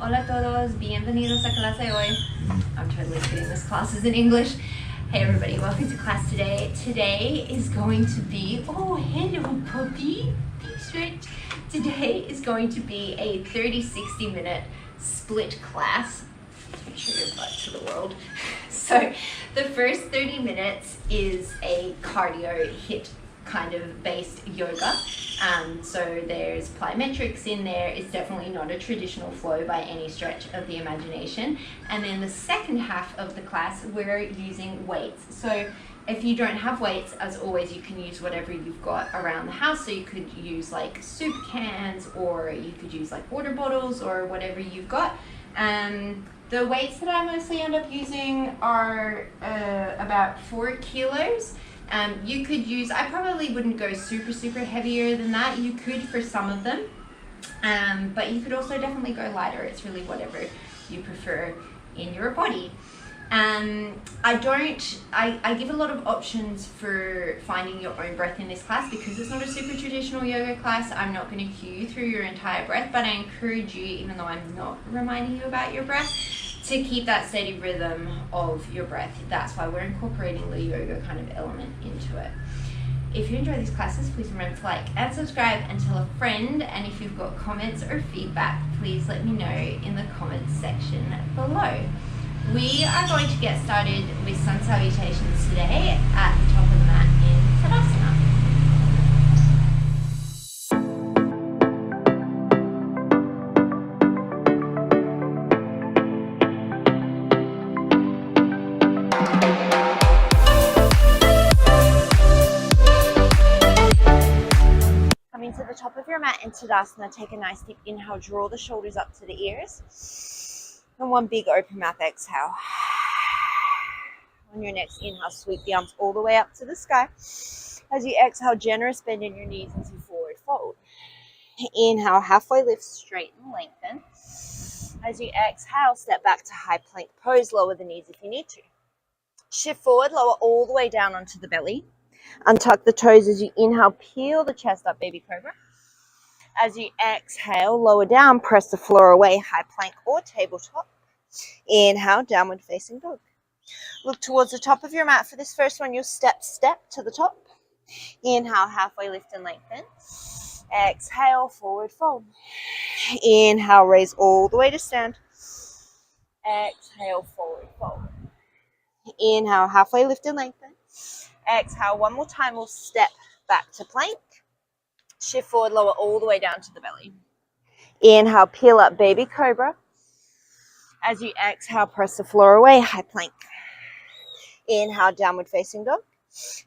Hola a todos, bienvenidos a clase hoy. I'm totally kidding, this class is in English. Hey everybody, welcome to class today. Today is going to be, oh hello puppy, big stretch. Today is going to be a 30-60 minute split class. Let's show your butt to the world. So the first 30 minutes is a cardio HIIT kind of based yoga. So there's plyometrics in there. It's definitely not a traditional flow by any stretch of the imagination. And then the second half of the class, we're using weights. So if you don't have weights, as always, you can use whatever you've got around the house. So you could use like soup cans, or you could use like water bottles, or whatever you've got. The weights that I mostly end up using are about 4 kilos. You could use, I probably wouldn't go super heavier than that. You could for some of them, but you could also definitely go lighter. It's really whatever you prefer in your body. I give a lot of options for finding your own breath in this class because it's not a super traditional yoga class. I'm not going to cue you through your entire breath, but I encourage you, even though I'm not reminding you about your breath, to keep that steady rhythm of your breath. That's why we're incorporating the yoga kind of element into it. If you enjoy these classes, please remember to like and subscribe and tell a friend. And if you've got comments or feedback, please let me know in the comments section below. We are going to get started with sun salutations today at the top of the mat in Tadasana. Coming to the top of your mat in Tadasana, take a nice deep inhale, draw the shoulders up to the ears. And one big open mouth exhale. On your next inhale, sweep the arms all the way up to the sky. As you exhale, generous bend in your knees as you forward fold. Inhale, halfway lift, straighten, lengthen. As you exhale, step back to high plank pose, lower the knees if you need to. Shift forward, lower all the way down onto the belly. Untuck the toes as you inhale, peel the chest up, baby cobra. As you exhale, lower down, press the floor away, high plank or tabletop. Inhale, downward facing dog. Look towards the top of your mat. For this first one, you'll step to the top. Inhale, halfway lift and lengthen. Exhale, forward fold. Inhale, raise all the way to stand. Exhale, forward fold. Inhale, halfway lift and lengthen. Exhale, one more time, we'll step back to plank. Shift forward, lower all the way down to the belly. Inhale, peel up, baby cobra. As you exhale, press the floor away, high plank. Inhale, downward facing dog.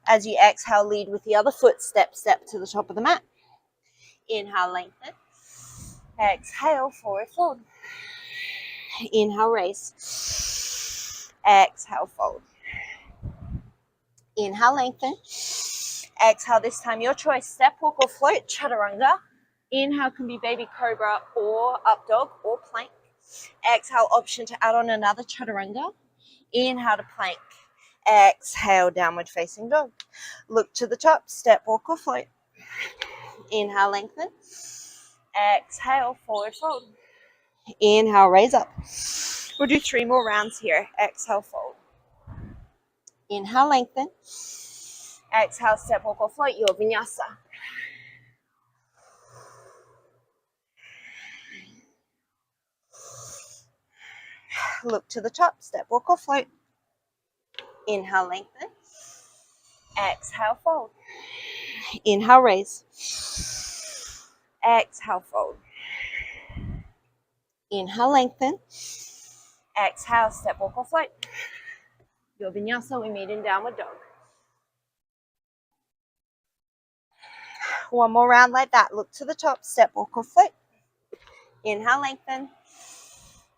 As you exhale, lead with the other foot, step to the top of the mat. Inhale, lengthen. Exhale, forward fold. Inhale, raise. Exhale, fold. Inhale, lengthen. Exhale, this time your choice, step, walk or float, chaturanga. Inhale can be baby cobra or up dog or plank. Exhale, option to add on another chaturanga. Inhale to plank. Exhale, downward facing dog. Look to the top, step, walk or float. Inhale, lengthen. Exhale, forward fold. Inhale, raise up. We'll do 3 more rounds here. Exhale, fold. Inhale, lengthen. Exhale, step, walk or float, your vinyasa. Look to the top, step, walk or float. Inhale, lengthen. Exhale, fold. Inhale, raise. Exhale, fold. Inhale, lengthen. Exhale, step, walk or float. Your vinyasa, we meet in downward dog. One more round like that. Look to the top, step, walk or float. Inhale, lengthen.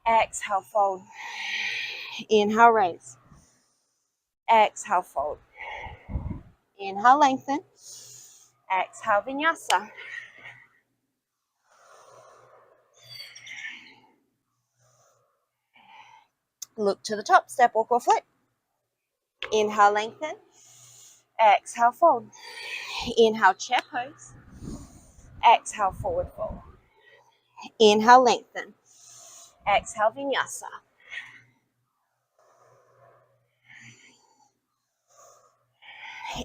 Exhale, fold. Inhale, raise. Exhale, fold. Inhale, lengthen. Exhale, vinyasa. Look to the top, step, walk or float. Inhale, lengthen. Exhale, fold. Inhale, chair pose. Exhale, forward fold. Inhale, lengthen. Exhale, vinyasa.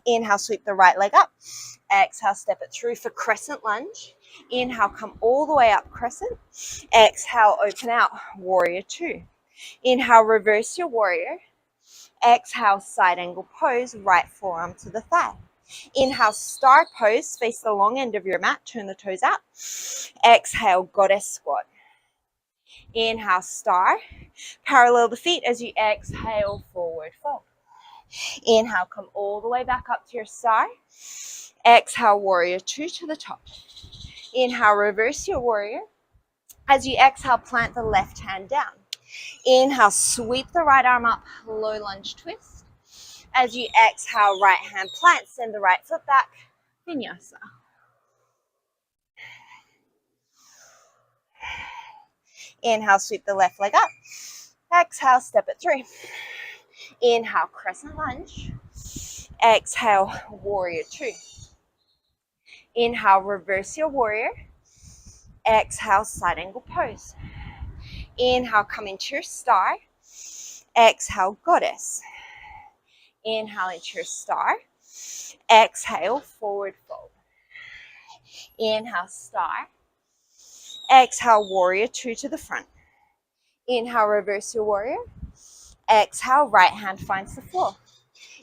Inhale, sweep the right leg up. Exhale, step it through for crescent lunge. Inhale, come all the way up, crescent. Exhale, open out, warrior two. Inhale, reverse your warrior. Exhale, side angle pose, right forearm to the thigh. Inhale, star pose, face the long end of your mat, turn the toes out. Exhale, goddess squat. Inhale, star. Parallel the feet as you exhale, forward fold. Inhale, come all the way back up to your star. Exhale, warrior two to the top. Inhale, reverse your warrior. As you exhale, plant the left hand down. Inhale, sweep the right arm up, low lunge twist. As you exhale, right hand plant, send the right foot back, vinyasa. Inhale, sweep the left leg up. Exhale, step it through. Inhale, crescent lunge. Exhale, warrior two. Inhale, reverse your warrior. Exhale, side angle pose. Inhale, come into your star. Exhale, goddess. Inhale into your star. Exhale, forward fold. Inhale, star. Exhale, warrior two to the front. Inhale, reverse your warrior. Exhale, right hand finds the floor.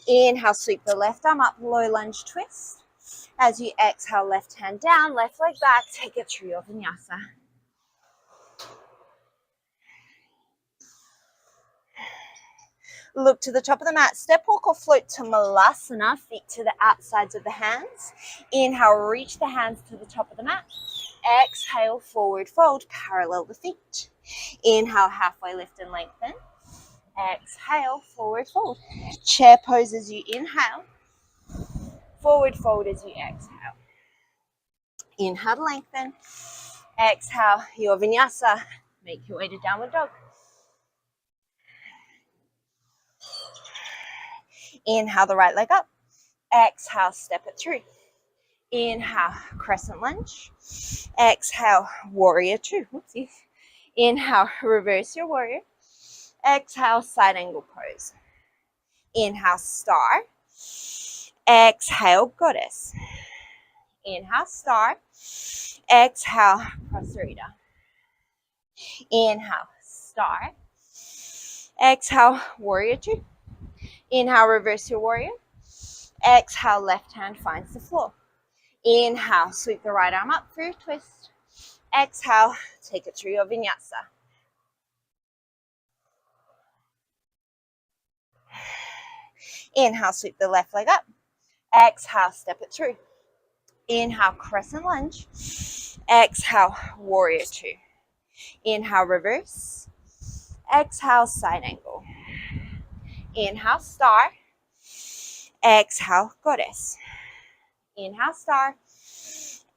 Inhale, sweep the left arm up, low lunge twist. As you exhale, left hand down, left leg back, take it through your vinyasa. Look to the top of the mat, step, walk or float to Malasana, feet to the outsides of the hands. Inhale, reach the hands to the top of the mat. Exhale, forward fold, parallel the feet. Inhale, halfway lift and lengthen. Exhale, forward fold. Chair pose as you inhale. Forward fold as you exhale. Inhale, lengthen. Exhale, your vinyasa. Make your way to downward dog. Inhale the right leg up. Exhale, step it through. Inhale, crescent lunge. Exhale, warrior two. Whoopsies. Inhale, reverse your warrior. Exhale, side angle pose. Inhale, star. Exhale, goddess. Inhale, star. Exhale, prasarita. Inhale, star. Exhale, warrior two. Inhale, reverse your warrior. Exhale, left hand finds the floor. Inhale, sweep the right arm up for your twist. Exhale, take it through your vinyasa. Inhale, sweep the left leg up. Exhale, step it through. Inhale, crescent lunge. Exhale, warrior two. Inhale, reverse. Exhale, side angle. Inhale, star. Exhale, goddess. Inhale, star.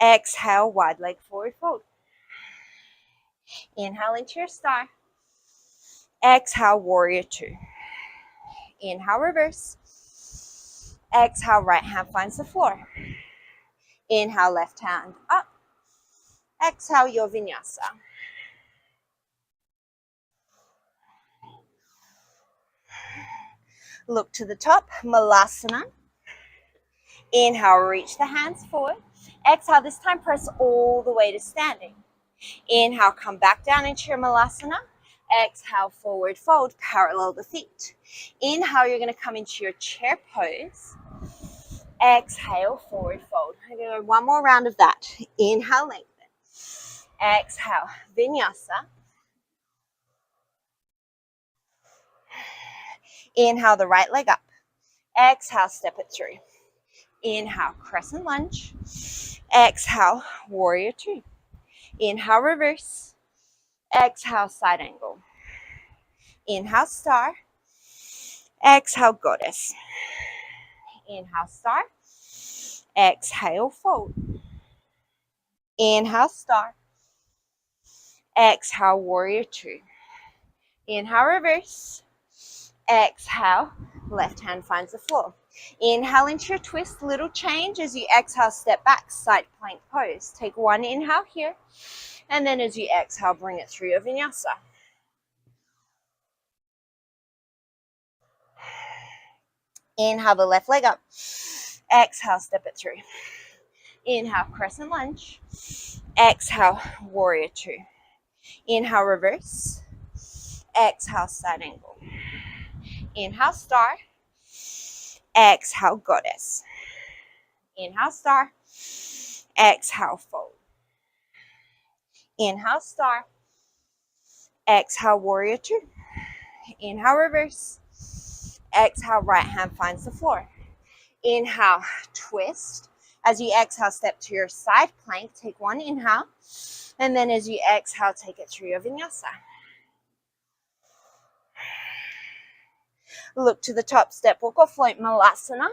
Exhale, wide leg forward fold. Inhale into your star. Exhale, warrior two. Inhale, reverse. Exhale, right hand finds the floor. Inhale, left hand up. Exhale, your vinyasa. Look to the top, Malasana. Inhale, reach the hands forward. Exhale, this time press all the way to standing. Inhale, come back down into your Malasana. Exhale, forward fold, parallel the feet. Inhale, you're going to come into your chair pose. Exhale, forward fold. I'm going to go one more round of that. Inhale, lengthen. Exhale, vinyasa. Inhale, the right leg up. Exhale, step it through. Inhale, crescent lunge. Exhale, warrior two. Inhale, reverse. Exhale, side angle. Inhale, star. Exhale, goddess. Inhale, star. Exhale, fold. Inhale, star. Exhale, warrior two. Inhale, reverse. Exhale, left hand finds the floor. Inhale into your twist, little change. As you exhale, step back, side plank pose. Take one inhale here, and then as you exhale, bring it through your vinyasa. Inhale the left leg up. Exhale, step it through. Inhale, crescent lunge. Exhale, warrior two. Inhale, reverse. Exhale, side angle. Inhale, star. Exhale, goddess. Inhale, star. Exhale, fold. Inhale, star. Exhale, warrior two. Inhale, reverse. Exhale, right hand finds the floor. Inhale, twist. As you exhale, step to your side plank. Take one inhale. And then as you exhale, take it through your vinyasa. Look to the top, step, walk or float, Malasana.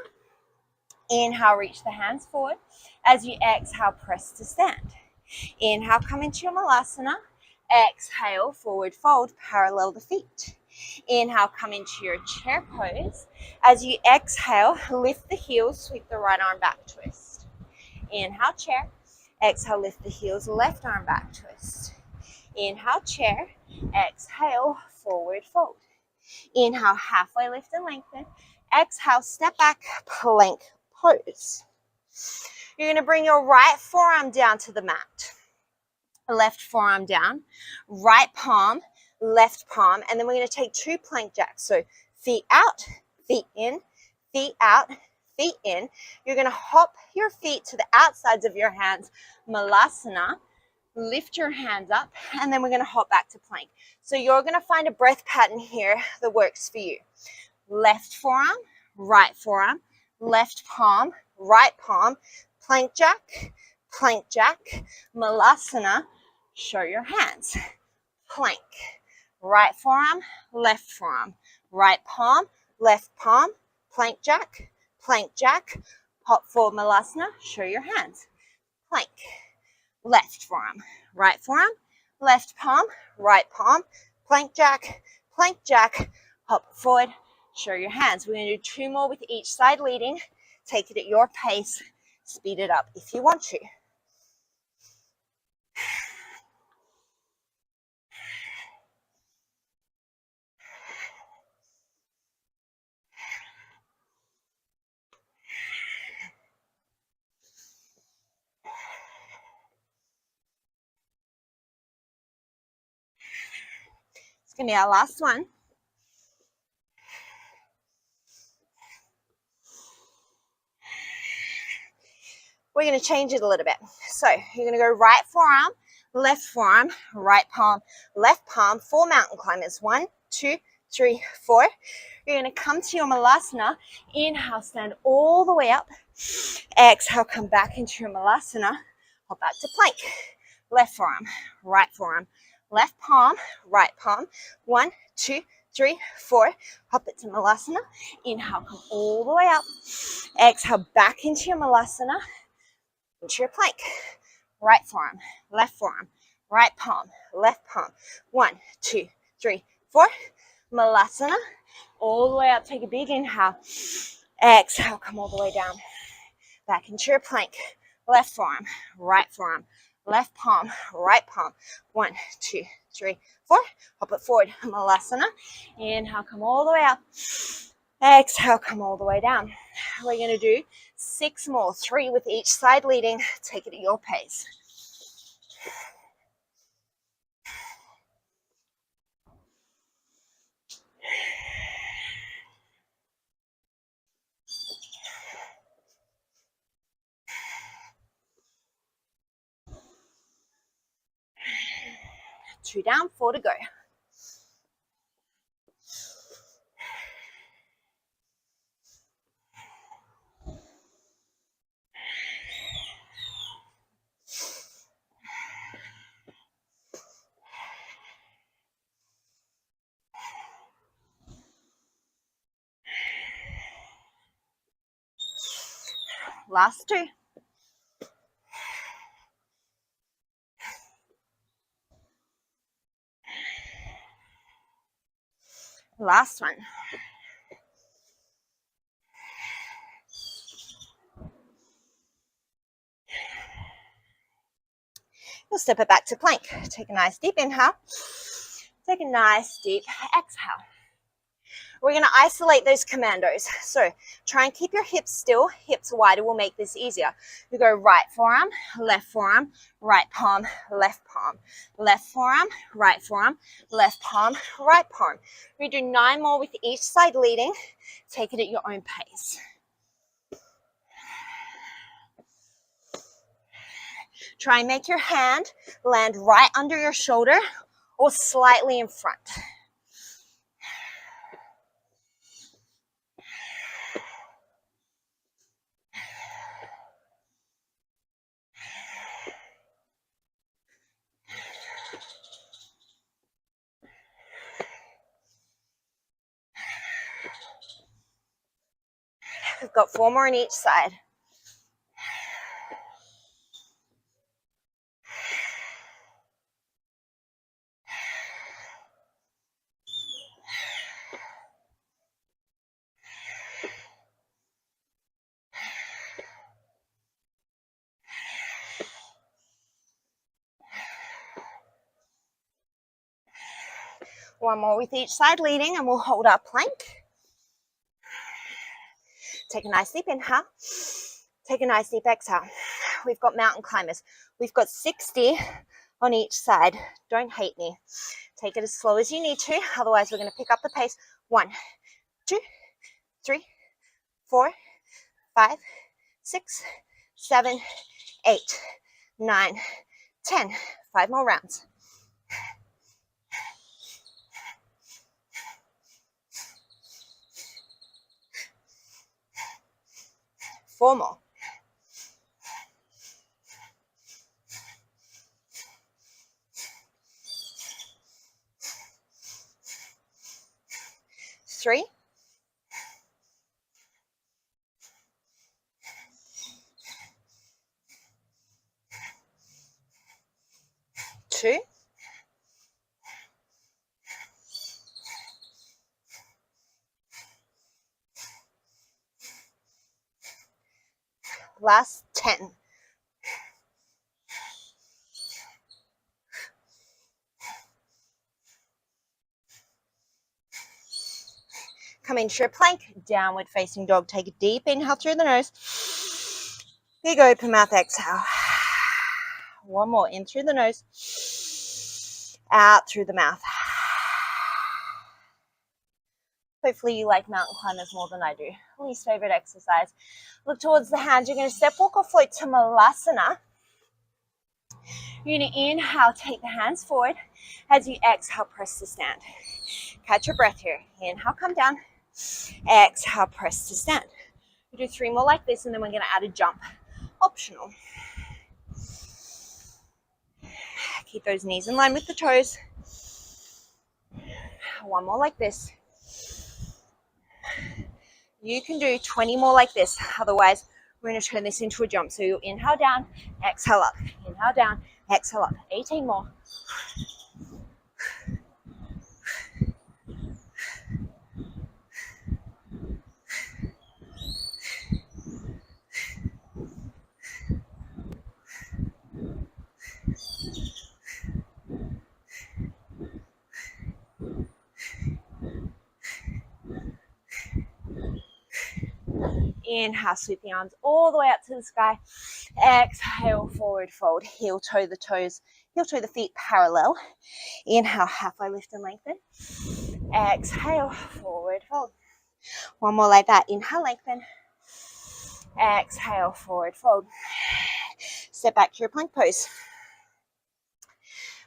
Inhale, reach the hands forward. As you exhale, press to stand. Inhale, come into your Malasana. Exhale, forward fold, parallel the feet. Inhale, come into your chair pose. As you exhale, lift the heels, sweep the right arm back, twist. Inhale, chair. Exhale, lift the heels, left arm back, twist. Inhale, chair. Exhale, forward fold. Inhale, halfway lift and lengthen. Exhale, step back, plank pose. You're going to bring your right forearm down to the mat. Left forearm down, right palm, left palm, and then we're going to take two plank jacks. So feet out, feet in, feet out, feet in. You're going to hop your feet to the outsides of your hands, Malasana. Lift your hands up, and then we're going to hop back to plank. So you're going to find a breath pattern here that works for you. Left forearm, right forearm, left palm, right palm, plank jack, Malasana. Show your hands. Plank. Right forearm, left forearm. Right palm, left palm. Plank jack. Hop forward, Malasana. Show your hands. Plank. Left forearm, right forearm, left palm, right palm. Plank jack. Hop forward. Show your hands. We're going to do two more with each side leading. Take it at your pace. Speed it up if you want to. It's going to be our last one. We're going to change it a little bit. So you're going to go right forearm, left forearm, right palm, left palm, 4 mountain climbers. 1, 2, 3, 4. You're going to come to your Malasana. Inhale, stand all the way up. Exhale, come back into your Malasana. Hop back to plank. Left forearm, left palm, right palm. 1, 2, 3, 4. Hop it to Malasana. Inhale, come all the way up. Exhale, back into your Malasana. Into your plank. Right forearm, right palm, left palm. 1, 2, 3, 4. Malasana. All the way up. Take a big inhale. Exhale, come all the way down. Back into your plank. Left forearm, left palm, right palm. 1, 2, 3, 4. Hop it forward. Malasana. Inhale, come all the way up. Exhale, come all the way down. We're going to do 6 more, 3 with each side leading. Take it at your pace. Two down, 4 to go. Last 2. Last one. We'll step it back to plank. Take a nice deep inhale. Take a nice deep exhale. We're going to isolate those commandos. So try and keep your hips still. Hips wider will make this easier. We go right forearm, left palm, left forearm, right forearm, left palm, right palm. We do 9 more with each side leading. Take it at your own pace. Try and make your hand land right under your shoulder or slightly in front. We've got 4 more on each side. One more with each side leading, and we'll hold our plank. Take a nice deep inhale. Take a nice deep exhale. We've got mountain climbers. We've got 60 on each side. Don't hate me. Take it as slow as you need to. Otherwise, we're going to pick up the pace. 1, 2, 3, 4, 5, 6, 7, 8, 9, 10. 5 more rounds. Four more. 3, 2, last 10. Come into your plank, downward facing dog. Take a deep inhale through the nose. Big open mouth exhale. One more, in through the nose, out through the mouth. Hopefully you like mountain climbers more than I do. Least favorite exercise. Look towards the hands. You're going to step, walk, or float to Malasana. You're going to inhale, take the hands forward. As you exhale, press to stand. Catch your breath here. Inhale, come down. Exhale, press to stand. We do 3 more like this, and then we're going to add a jump. Optional. Keep those knees in line with the toes. 1 more like this. You can do 20 more like this. Otherwise, we're going to turn this into a jump. So you inhale down, exhale up. Inhale down, exhale up. 18 more. Inhale, sweep the arms all the way up to the sky. Exhale, forward fold. Heel toe the toes, heel toe the feet parallel. Inhale, halfway lift and lengthen. Exhale, forward fold. 1 more like that. Inhale, lengthen. Exhale, forward fold. Step back to your plank pose.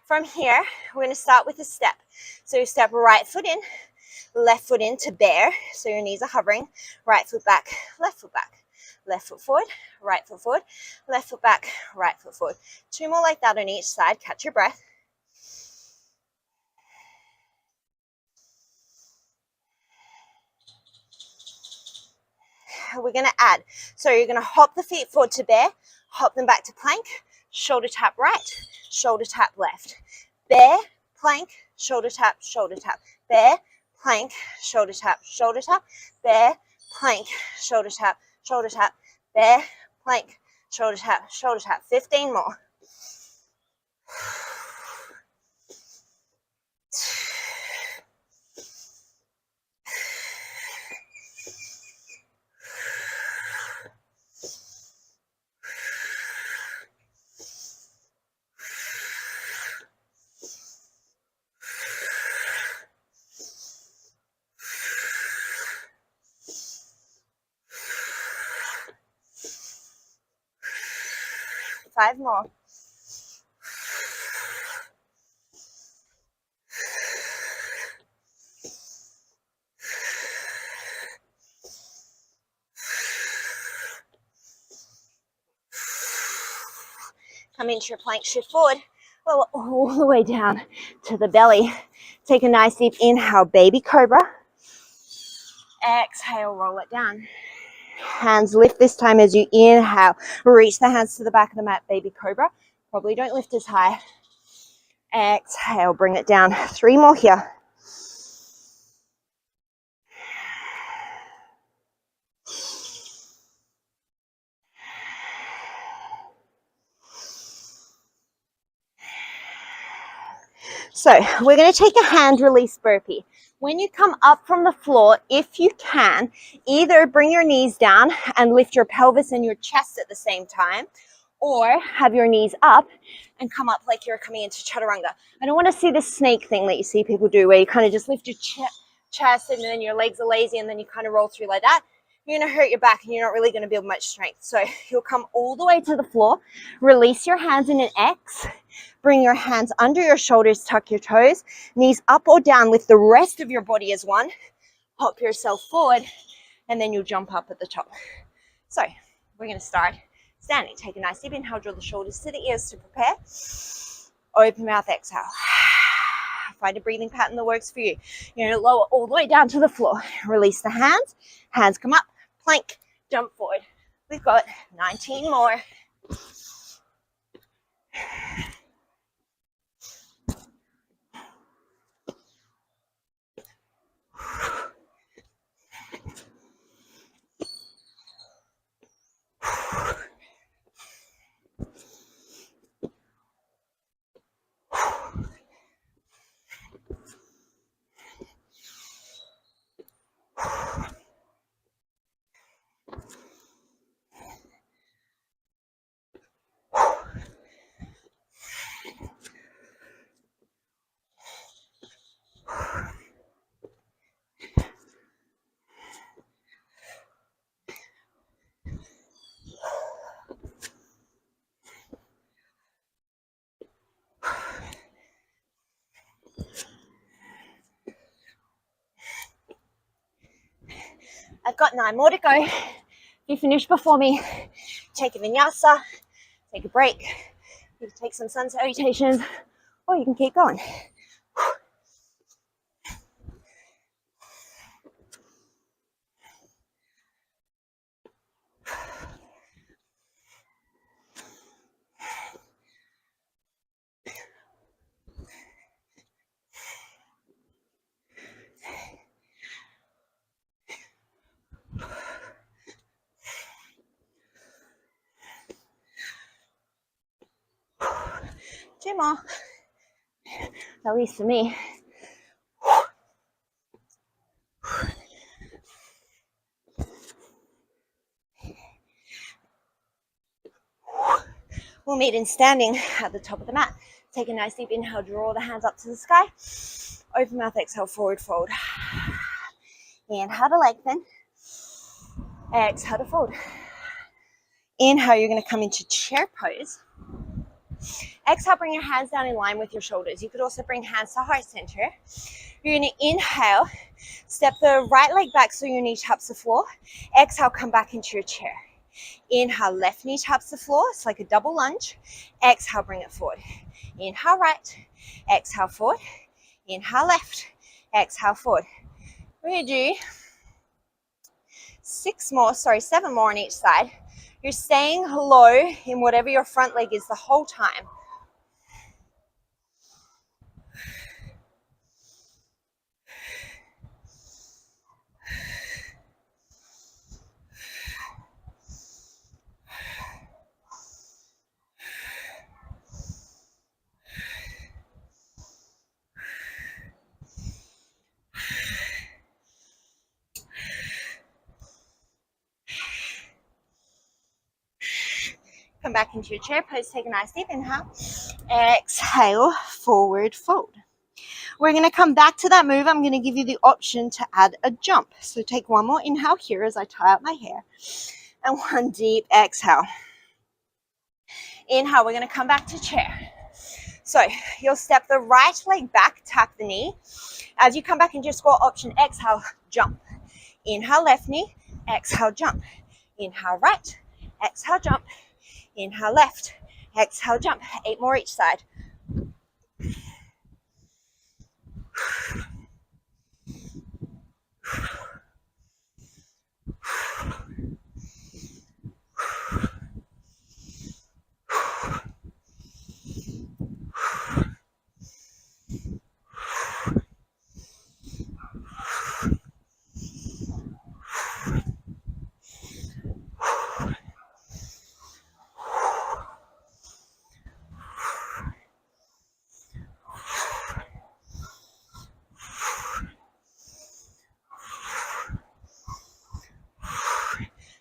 From here, we're going to start with a step. So step right foot in, left foot into bear. So your knees are hovering. Right foot back, left foot back. Left foot forward, right foot forward, left foot back, right foot forward. 2 more like that on each side. Catch your breath. We're going to add. So you're going to hop the feet forward to bear, hop them back to plank, shoulder tap right, shoulder tap left. Bear, plank, shoulder tap, bear, plank, shoulder tap, bear, plank, shoulder tap, bear, plank, shoulder tap. 15 more. 5 more. Come into your plank, shift forward, roll all the way down to the belly. Take a nice deep inhale, baby cobra. Exhale, roll it down. Hands lift this time as you inhale. Reach the hands to the back of the mat, baby cobra. Probably don't lift as high. Exhale, bring it down. 3 more here. So we're going to take a hand release burpee. When you come up from the floor, if you can, either bring your knees down and lift your pelvis and your chest at the same time, or have your knees up and come up like you're coming into chaturanga. I don't want to see this snake thing that you see people do where you kind of just lift your chest and then your legs are lazy and then you kind of roll through like that. You're going to hurt your back and you're not really going to build much strength. So you'll come all the way to the floor, release your hands in an X, bring your hands under your shoulders, tuck your toes, knees up or down, lift the rest of your body as one, hop yourself forward, and then you'll jump up at the top. So we're going to start standing. Take a nice deep inhale, draw the shoulders to the ears to prepare. Open mouth, exhale. Find a breathing pattern that works for you. You're going to lower all the way down to the floor. Release the hands. Hands come up. Plank. Jump forward. We've got 19 more. I've got 9 more to go. If you finish before me, take a vinyasa, take a break. You can take some sun salutations, or you can keep going. 2 more, at least for me. We'll meet in standing at the top of the mat. Take a nice deep inhale, draw the hands up to the sky. Open mouth, exhale, forward fold. Inhale to lengthen. Exhale to fold. Inhale, you're going to come into chair pose. Exhale, bring your hands down in line with your shoulders. You could also bring hands to heart center. You're going to inhale, step the right leg back so your knee taps the floor. Exhale, come back into your chair. Inhale, left knee taps the floor. It's like a double lunge. Exhale, bring it forward. Inhale, right. Exhale, forward. Inhale, left. Exhale, forward. We're going to do 7 more on each side. You're staying low in whatever your front leg is the whole time. Come back into your chair pose. Take a nice deep inhale. Exhale, forward fold. We're going to come back to that move. I'm going to give you the option to add a jump. So take one more inhale here as I tie up my hair. And one deep exhale. Inhale, we're going to come back to chair. So you'll step the right leg back, tap the knee. As you come back into your squat option, exhale, jump. Inhale, left knee, exhale, jump. Inhale, right, exhale, jump. Inhale, left, exhale, jump. 8 more each side.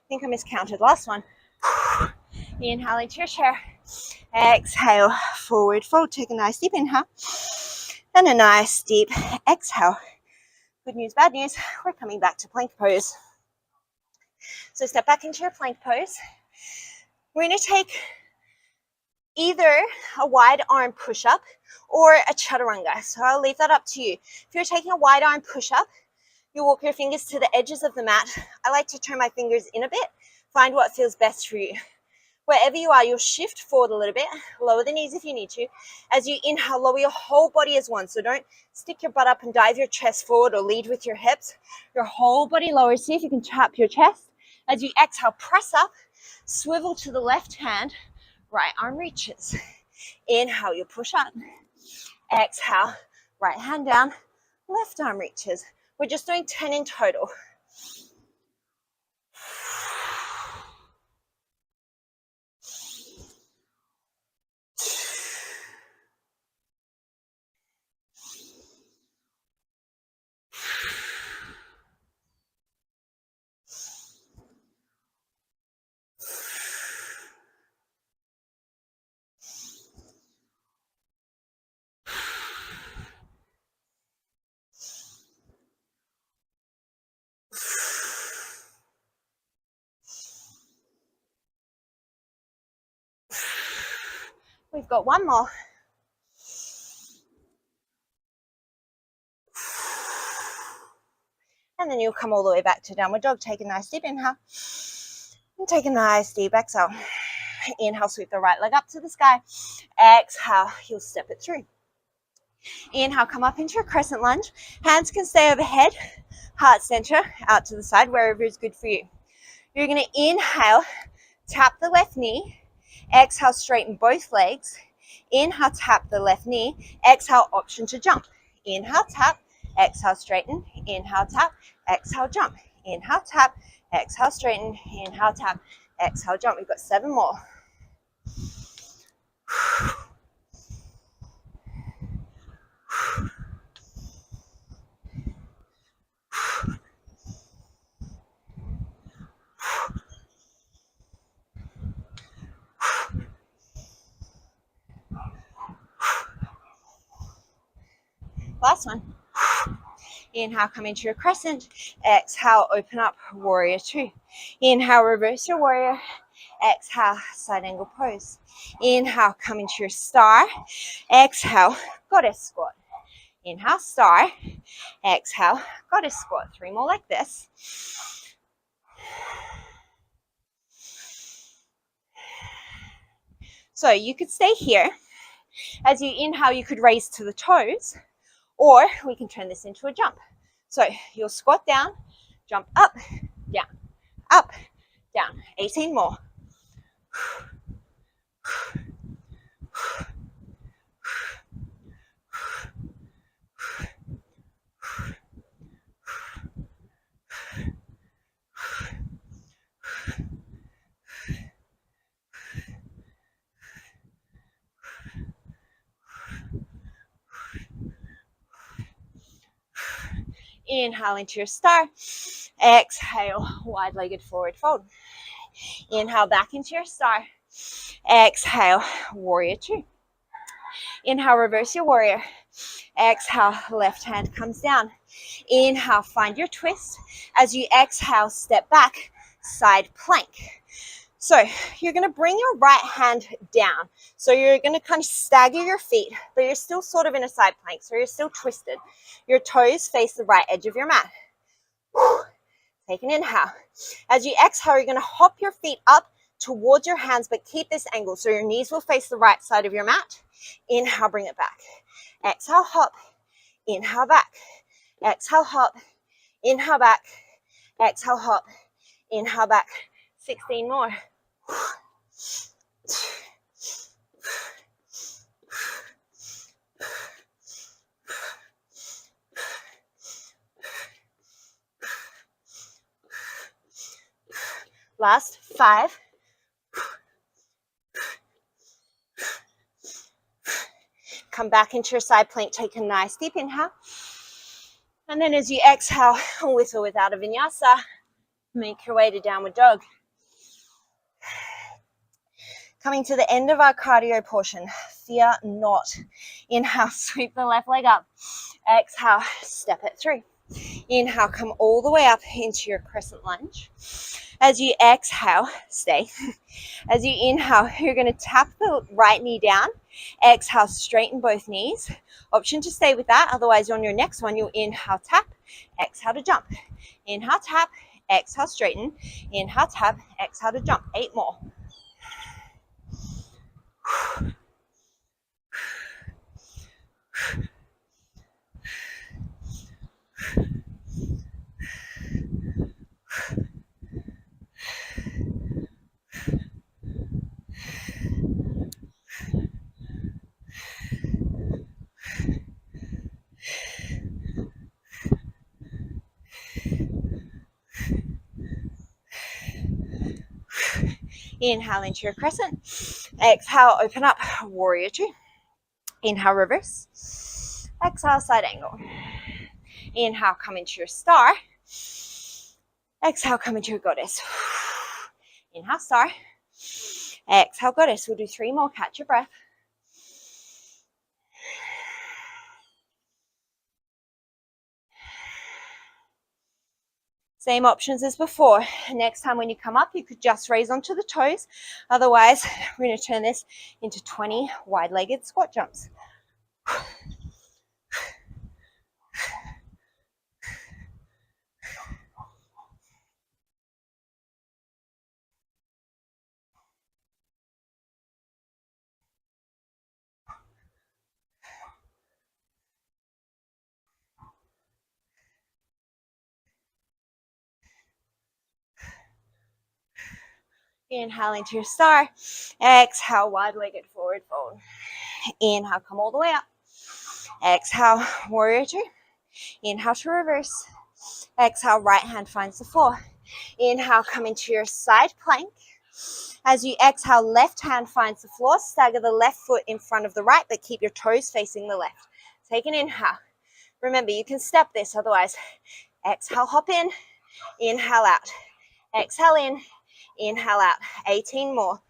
I think I miscounted. Last one. Inhale into your chair. Exhale, forward fold. Take a nice deep inhale. And a nice deep exhale. Good news, bad news. We're coming back to plank pose. So step back into your plank pose. We're going to take either a wide arm push-up or a chaturanga. So I'll leave that up to you. If you're taking a wide arm push-up, you walk your fingers to the edges of the mat. I like to turn my fingers in a bit. Find what feels best for you. Wherever you are, you'll shift forward a little bit. Lower the knees if you need to. As you inhale, lower your whole body as one. So don't stick your butt up and dive your chest forward or lead with your hips. Your whole body lowers. See if you can tap your chest. As you exhale, press up. Swivel to the left hand. Right arm reaches. Inhale, you push up. Exhale, right hand down. Left arm reaches. We're just doing 10 in total. We've got one more. And then you'll come all the way back to downward dog. Take a nice deep inhale. And take a nice deep exhale. Inhale, sweep the right leg up to the sky. Exhale, you'll step it through. Inhale, come up into a crescent lunge. Hands can stay overhead. Heart center, out to the side, wherever is good for you. You're going to inhale, tap the left knee. Exhale, straighten both legs. Inhale, tap the left knee. Exhale, option to jump. Inhale, tap. Exhale, straighten. Inhale, tap. Exhale, jump. Inhale, tap. Exhale, straighten. Inhale, tap. Exhale, jump. We've got 7 more. Last one. Inhale, come into your crescent. Exhale, open up, warrior 2. Inhale, reverse your warrior. Exhale, side angle pose. Inhale, come into your star. Exhale, goddess squat. Inhale, star. Exhale, goddess squat. 3 more like this. So you could stay here. As you inhale, you could raise to the toes, or we can turn this into a jump. So you'll squat down, jump up, down. 18 more. Inhale into your star. Exhale, wide-legged forward fold. Inhale back into your star. Exhale, warrior 2. Inhale, reverse your warrior. Exhale, left hand comes down. Inhale, find your twist. As you exhale, step back, side plank. So you're going to bring your right hand down. So you're going to kind of stagger your feet, but you're still sort of in a side plank. So you're still twisted. Your toes face the right edge of your mat. Take an inhale. As you exhale, you're going to hop your feet up towards your hands, but keep this angle. So your knees will face the right side of your mat. Inhale, bring it back. Exhale, hop. Inhale, back. Exhale, hop. Inhale, back. Exhale, hop. Inhale, back. 16 more. Last 5. Come back into your side plank. Take a nice deep inhale. And then as you exhale, with or without a vinyasa, make your way to downward dog. Coming to the end of our cardio portion, fear not. Inhale, sweep the left leg up. Exhale, step it through. Inhale, come all the way up into your crescent lunge. As you exhale, stay. As you inhale, you're going to tap the right knee down. Exhale, straighten both knees. Option to stay with that. Otherwise, on your next one, you'll inhale, tap. Exhale to jump. Inhale, tap. Exhale, straighten. Inhale, tap. Exhale to jump. 8 more. Inhale into your crescent. Exhale, open up, warrior 2. Inhale, reverse. Exhale, side angle. Inhale, come into your star. Exhale, come into your goddess. Inhale, star. Exhale, goddess. We'll do 3 more. Catch your breath. Same options as before. Next time when you come up, you could just raise onto the toes. Otherwise, we're going to turn this into 20 wide-legged squat jumps. Inhale into your star. Exhale, wide-legged forward fold. Inhale, come all the way up. Exhale, warrior 2. Inhale to reverse. Exhale, right hand finds the floor. Inhale, come into your side plank. As you exhale, left hand finds the floor. Stagger the left foot in front of the right, but keep your toes facing the left. Take an inhale. Remember, you can step this, otherwise. Exhale, hop in. Inhale out. Exhale in. Inhale out. 18 more.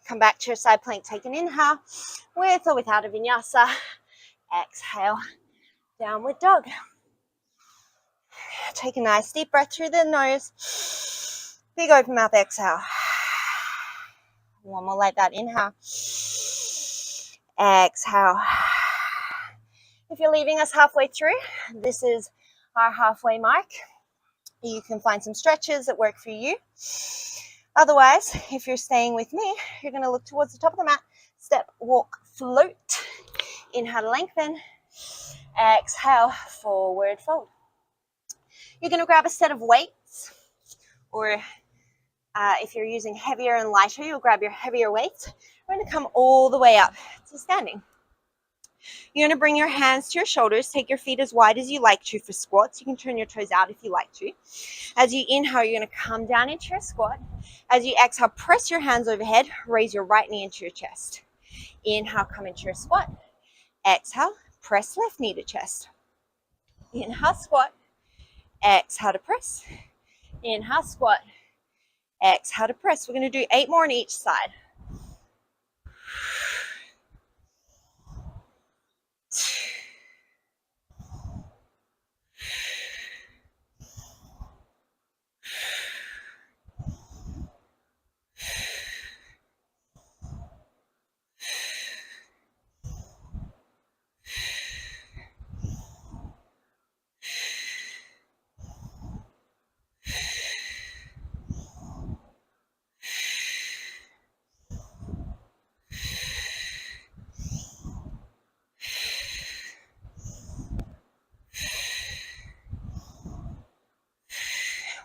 Come back to your side plank. Take an inhale with or without a vinyasa. Exhale, downward dog. Take a nice deep breath through the nose. Big open mouth exhale. One more like that. Inhale. Exhale. If you're leaving us halfway through, this is our halfway mark. You can find some stretches that work for you. Otherwise, if you're staying with me, you're going to look towards the top of the mat. Step, walk, float. Inhale to lengthen. Exhale, forward fold. You're going to grab a set of weights, or if you're using heavier and lighter, you'll grab your heavier weights. We're going to come all the way up to standing. You're going to bring your hands to your shoulders. Take your feet as wide as you like to for squats. You can turn your toes out if you like to. As you inhale, you're going to come down into your squat. As you exhale, press your hands overhead. Raise your right knee into your chest. Inhale, come into your squat. Exhale, press left knee to chest. Inhale, squat. Exhale to press. Inhale, squat. Exhale to press. We're going to do 8 more on each side.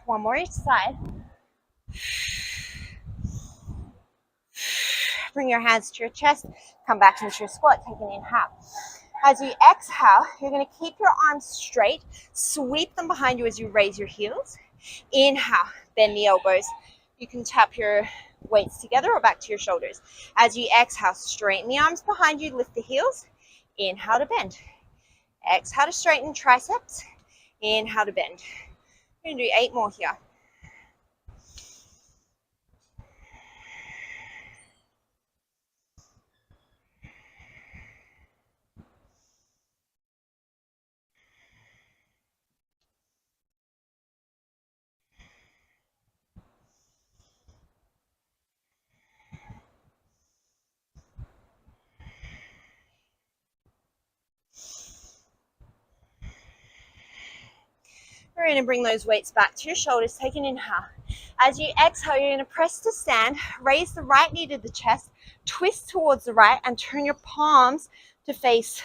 One more each side. Bring your hands to your chest. Come back into your squat. Take an inhale. As you exhale, you're going to keep your arms straight. Sweep them behind you as you raise your heels. Inhale. Bend the elbows. You can tap your weights together or back to your shoulders. As you exhale, straighten the arms behind you. Lift the heels. Inhale to bend. Exhale to straighten triceps. Inhale to bend. We're going to do 8 more here. We're going to bring those weights back to your shoulders. Take an inhale. As you exhale, you're going to press to stand. Raise the right knee to the chest. Twist towards the right and turn your palms to face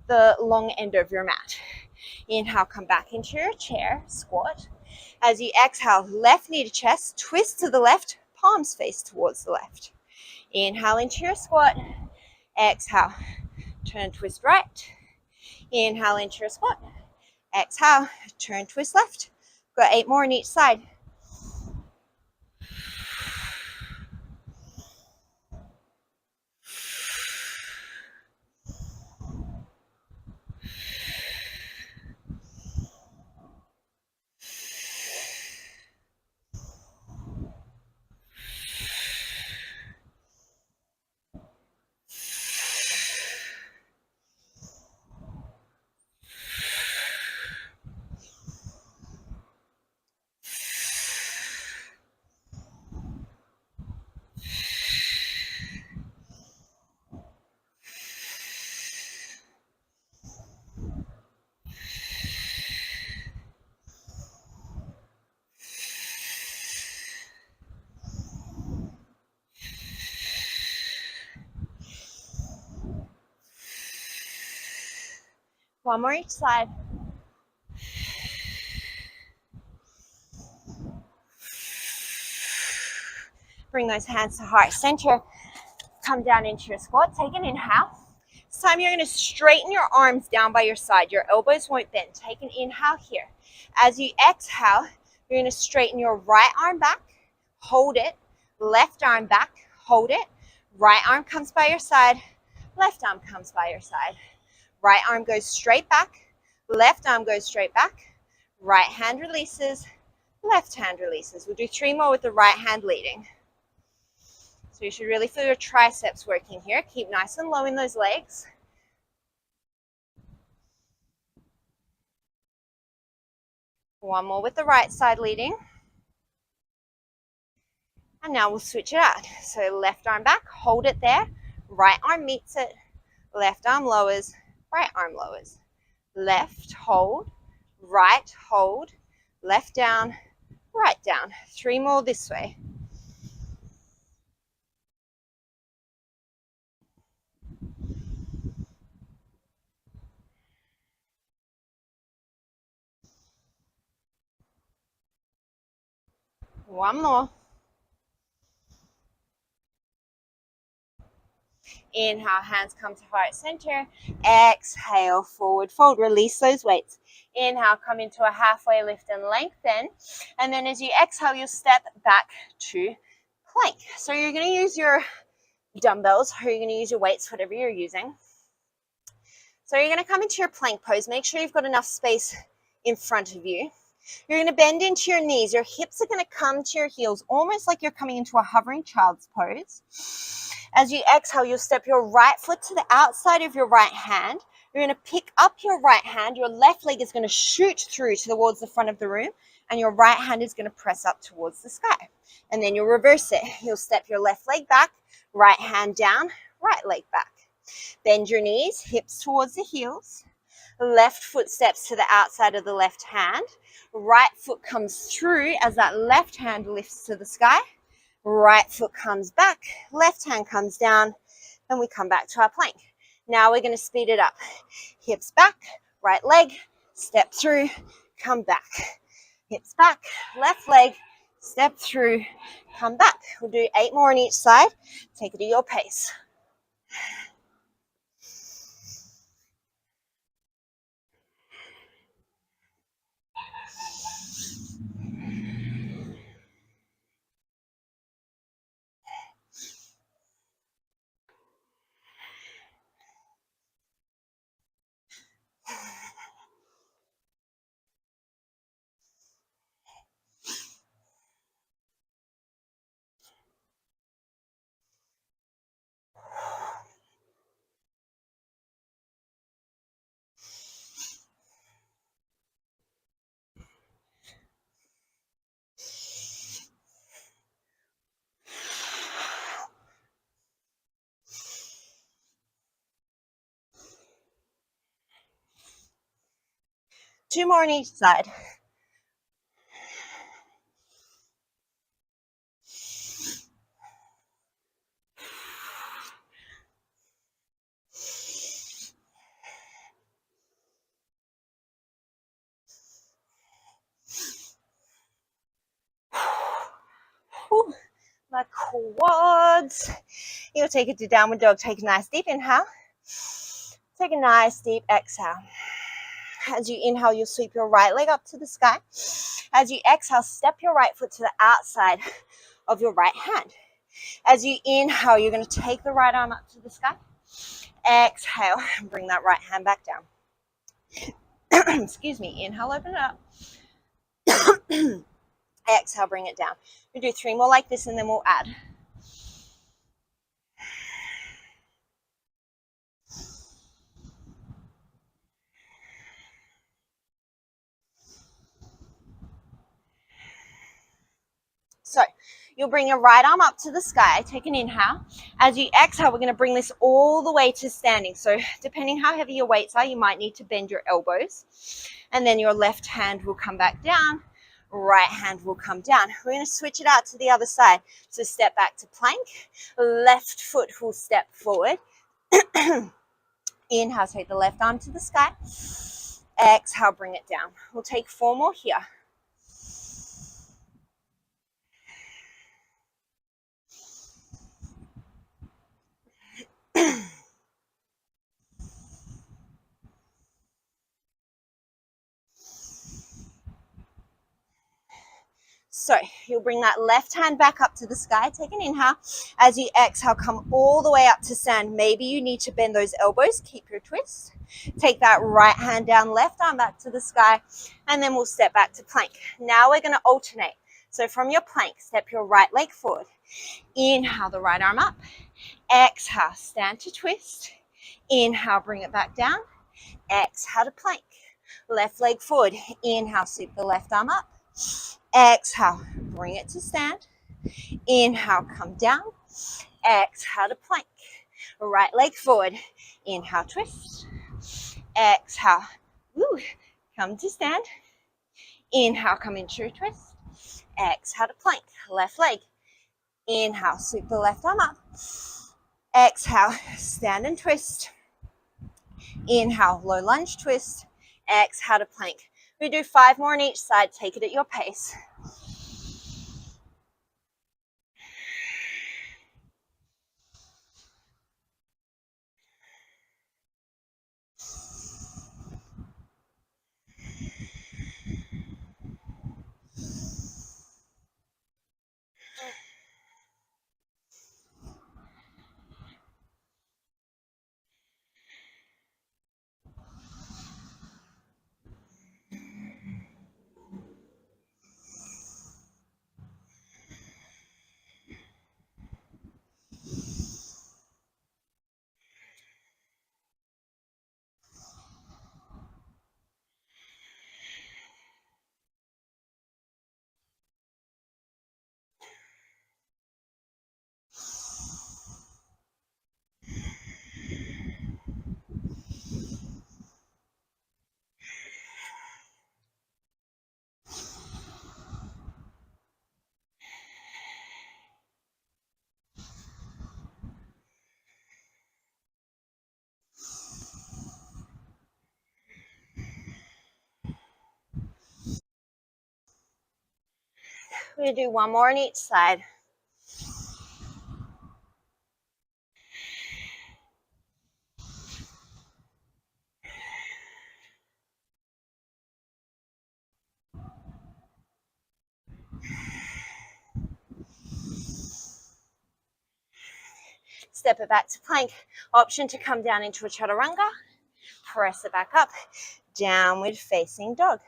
the long end of your mat. Inhale, come back into your chair, squat. As you exhale, left knee to chest. Twist to the left, palms face towards the left. Inhale into your squat. Exhale, turn, twist right. Inhale into your squat. Exhale, turn, twist left. Got 8 more on each side. One more each side. Bring those hands to heart center. Come down into your squat. Take an inhale. This time you're going to straighten your arms down by your side. Your elbows won't bend. Take an inhale here. As you exhale, you're going to straighten your right arm back. Hold it. Left arm back. Hold it. Right arm comes by your side. Left arm comes by your side. Right arm goes straight back. Left arm goes straight back. Right hand releases. Left hand releases. We'll do 3 more with the right hand leading. So you should really feel your triceps working here. Keep nice and low in those legs. One more with the right side leading. And now we'll switch it out. So left arm back, hold it there. Right arm meets it. Left arm lowers, right arm lowers. Left, hold, right, hold, left down, right down. 3 more this way. One more. Inhale, hands come to heart center. Exhale, forward fold. Release those weights. Inhale, come into a halfway lift and lengthen. And then as you exhale, you'll step back to plank. So you're going to use your dumbbells or you're going to use your weights, whatever you're using. So you're going to come into your plank pose. Make sure you've got enough space in front of you. You're going to bend into your knees. Your hips are going to come to your heels, almost like you're coming into a hovering child's pose. As you exhale, you'll step your right foot to the outside of your right hand. You're going to pick up your right hand. Your left leg is going to shoot through towards the front of the room, and your right hand is going to press up towards the sky. And then you'll reverse it. You'll step your left leg back, right hand down, right leg back. Bend your knees, hips towards the heels. Left foot steps to the outside of the left hand. Right foot comes through as that left hand lifts to the sky. Right foot comes back, left hand comes down, and we come back to our plank. Now we're going to speed it up. Hips back, right leg, step through, come back. Hips back, left leg, step through, come back. We'll do 8 more on each side. Take it at your pace. Two more on each side. Whew. My quads. You'll take it to downward dog. Take a nice deep inhale. Take a nice deep exhale. As you inhale, you'll sweep your right leg up to the sky. As you exhale, step your right foot to the outside of your right hand. As you inhale, you're going to take the right arm up to the sky. Exhale, and bring that right hand back down. Excuse me. Inhale, open it up. Exhale, bring it down. We'll do 3 more like this, and then we'll add. So you'll bring your right arm up to the sky. Take an inhale. As you exhale, we're going to bring this all the way to standing. So depending how heavy your weights are, you might need to bend your elbows. And then your left hand will come back down. Right hand will come down. We're going to switch it out to the other side. So step back to plank. Left foot will step forward. Inhale, take the left arm to the sky. Exhale, bring it down. We'll take 4 more here. So you'll bring that left hand back up to the sky. Take an inhale. As you exhale, come all the way up to stand. Maybe you need to bend those elbows. Keep your twist. Take that right hand down, left arm back to the sky, and then we'll step back to plank. Now we're going to alternate. So from your plank, step your right leg forward. Inhale, the right arm up. Exhale, stand to twist. Inhale, bring it back down. Exhale to plank. Left leg forward. Inhale, sweep the left arm up. Exhale, bring it to stand. Inhale, come down. Exhale to plank. Right leg forward. Inhale, twist. Exhale, woo, come to stand. Inhale, come into a twist. Exhale to plank. Left leg. Inhale, sweep the left arm up. Exhale, stand and twist. Inhale, low lunge twist. Exhale to plank. We do 5 more on each side. Take it at your pace. We're going to do one more on each side. Step it back to plank. Option to come down into a chaturanga. Press it back up. Downward facing dog.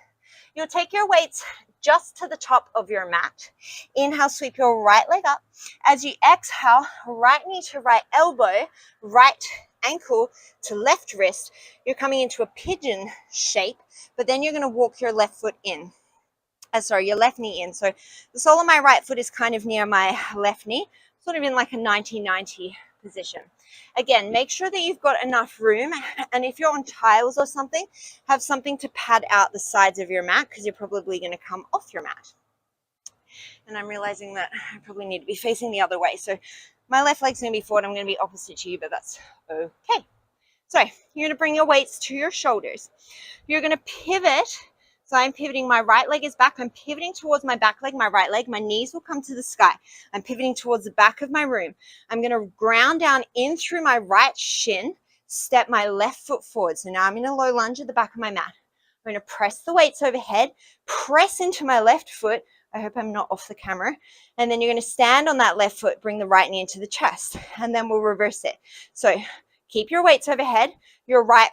You'll take your weights just to the top of your mat. Inhale, sweep your right leg up. As you exhale, right knee to right elbow, right ankle to left wrist. You're coming into a pigeon shape, but then you're going to walk your left foot in. Your left knee in. So the sole of my right foot is kind of near my left knee, sort of in like a 90-90 position. Again, make sure that you've got enough room, and if you're on tiles or something, have something to pad out the sides of your mat because you're probably going to come off your mat. And I'm realizing that I probably need to be facing the other way. So my left leg's going to be forward. I'm going to be opposite to you, but that's okay. So you're going to bring your weights to your shoulders. You're going to pivot. So I'm pivoting, my right leg is back. I'm pivoting towards my back leg, my right leg. My knees will come to the sky. I'm pivoting towards the back of my room. I'm going to ground down in through my right shin, step my left foot forward. So now I'm in a low lunge at the back of my mat. I'm going to press the weights overhead, press into my left foot. I hope I'm not off the camera. And then you're going to stand on that left foot, bring the right knee into the chest, and then we'll reverse it. So keep your weights overhead. Your right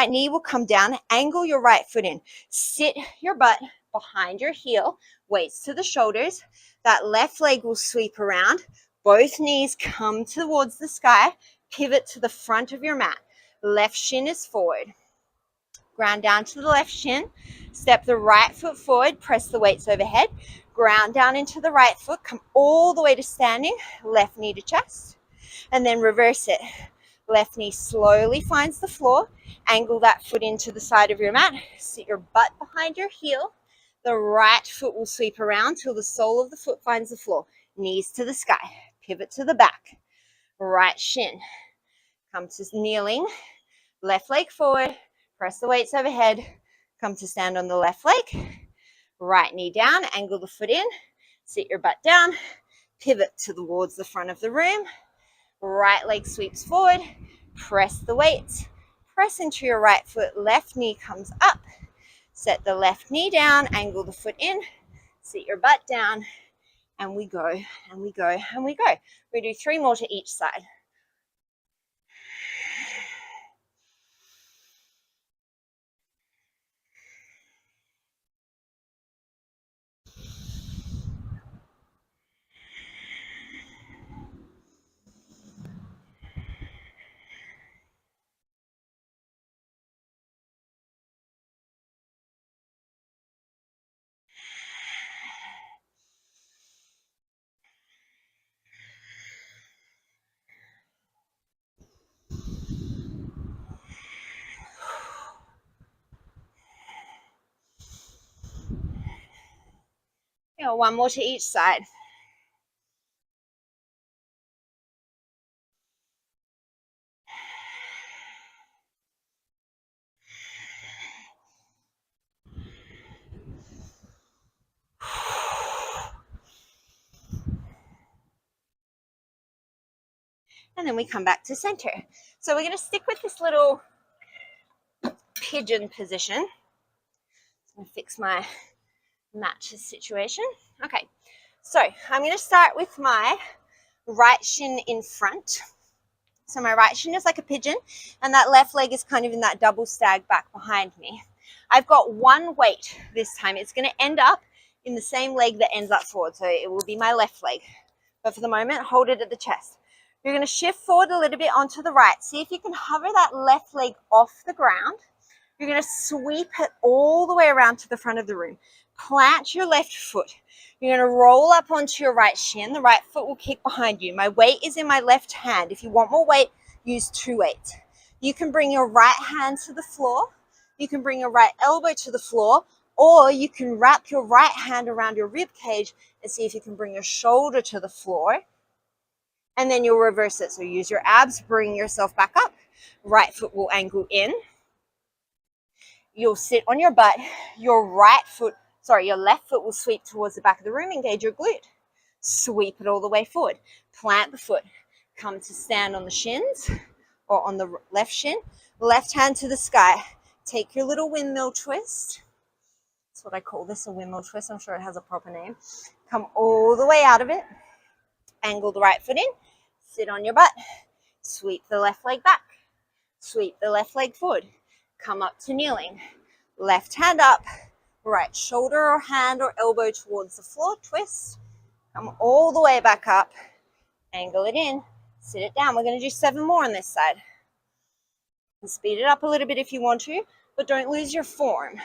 knee will come down, angle your right foot in. Sit your butt behind your heel, weights to the shoulders. That left leg will sweep around. Both knees come towards the sky. Pivot to the front of your mat. Left shin is forward. Ground down to the left shin. Step the right foot forward. Press the weights overhead. Ground down into the right foot. Come all the way to standing. Left knee to chest. And then reverse it. Left knee slowly finds the floor. Angle that foot into the side of your mat. Sit your butt behind your heel. The right foot will sweep around till the sole of the foot finds the floor. Knees to the sky. Pivot to the back. Right shin. Come to kneeling. Left leg forward. Press the weights overhead. Come to stand on the left leg. Right knee down. Angle the foot in. Sit your butt down. Pivot towards the front of the room. Right leg sweeps forward, press the weights, press into your right foot, left knee comes up, set the left knee down, angle the foot in, sit your butt down, and we go, and we go, and we go. We do 3 more to each side. Yeah, 1 more to each side. And then we come back to center. So we're going to stick with this little pigeon position. I'm going to fix my mat situation. Okay, so I'm going to start with my right shin in front. So my right shin is like a pigeon, and that left leg is kind of in that double stag back behind me. I've got one weight this time. It's going to end up in the same leg that ends up forward, so it will be my left leg. But for the moment, hold it at the chest. You're going to shift forward a little bit onto the right. See if you can hover that left leg off the ground. You're going to sweep it all the way around to the front of the room. Plant your left foot. You're going to roll up onto your right shin. The right foot will kick behind you. My weight is in my left hand. If you want more weight, use 2 weights. You can bring your right hand to the floor. You can bring your right elbow to the floor, or you can wrap your right hand around your rib cage and see if you can bring your shoulder to the floor. And then you'll reverse it. So use your abs, bring yourself back up. Right foot will angle in. You'll sit on your butt. Your right foot Your left foot will sweep towards the back of the room, engage your glute. Sweep it all the way forward. Plant the foot. Come to stand on the shins or on the left shin. Left hand to the sky. Take your little windmill twist. That's what I call this, a windmill twist. I'm sure it has a proper name. Come all the way out of it. Angle the right foot in. Sit on your butt. Sweep the left leg back. Sweep the left leg forward. Come up to kneeling. Left hand up. Right shoulder or hand or elbow towards the floor. Twist. Come all the way back up. Angle it in. Sit it down. We're going to do 7 more on this side. And speed it up a little bit if you want to, but don't lose your form.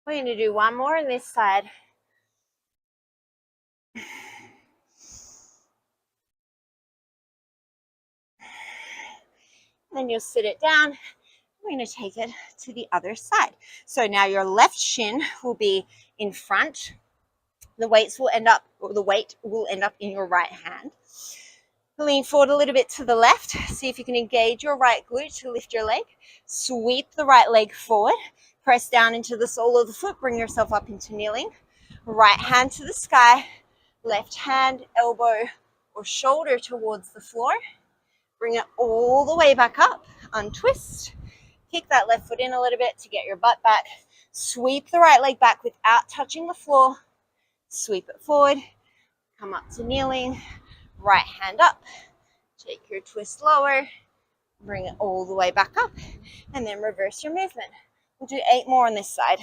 We're going to do 1 more on this side. Then you'll sit it down. We're going to take it to the other side. So now your left shin will be in front. The weight will end up in your right hand. Lean forward a little bit to the left. See if you can engage your right glute to lift your leg. Sweep the right leg forward. Press down into the sole of the foot. Bring yourself up into kneeling. Right hand to the sky. Left hand, elbow, or shoulder towards the floor. Bring it all the way back up. Untwist. Kick that left foot in a little bit to get your butt back. Sweep the right leg back without touching the floor. Sweep it forward. Come up to kneeling. Right hand up. Take your twist lower. Bring it all the way back up. And then reverse your movement. We'll do 8 more on this side.